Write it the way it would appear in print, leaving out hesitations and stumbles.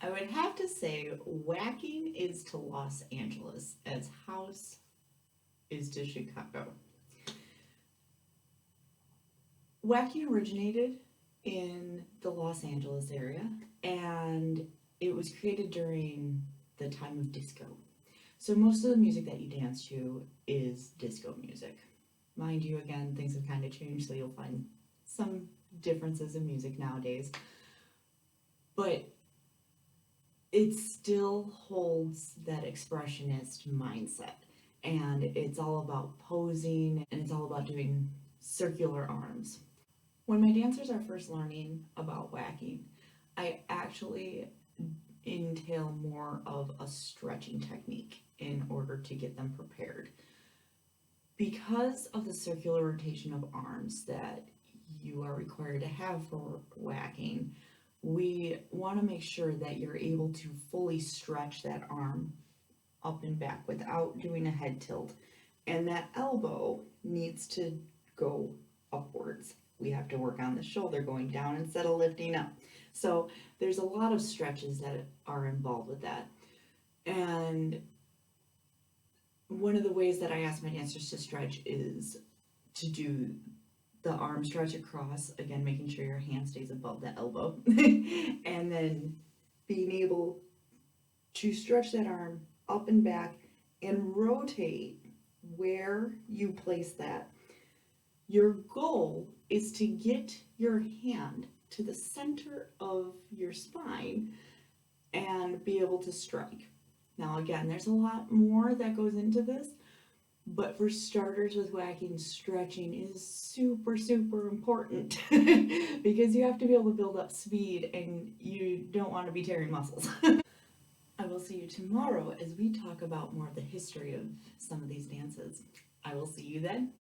I would have to say Waaking is to Los Angeles as house is to Chicago. Waaking originated in the Los Angeles area and it was created during the time of disco. So most of the music that you dance to is disco music. Mind you, again, things have kind of changed, so you'll find some differences in music nowadays. But it still holds that expressionist mindset. And it's all about posing and it's all about doing circular arms. When my dancers are first learning about whacking, I actually entail more of a stretching technique in order to get them prepared. Because of the circular rotation of arms that you are required to have for whacking, we want to make sure that you're able to fully stretch that arm up and back without doing a head tilt. And that elbow needs to go upwards. We have to work on the shoulder going down instead of lifting up. So there's a lot of stretches that are involved with that. And one of the ways that I ask my dancers to stretch is to do the arm stretch across, again, making sure your hand stays above the elbow, and then being able to stretch that arm up and back and rotate where you place that. Your goal is to get your hand to the center of your spine and be able to strike. Now, again, there's a lot more that goes into this, but for starters with whacking, stretching is super, super important because you have to be able to build up speed and you don't want to be tearing muscles. I will see you tomorrow as we talk about more of the history of some of these dances. I will see you then.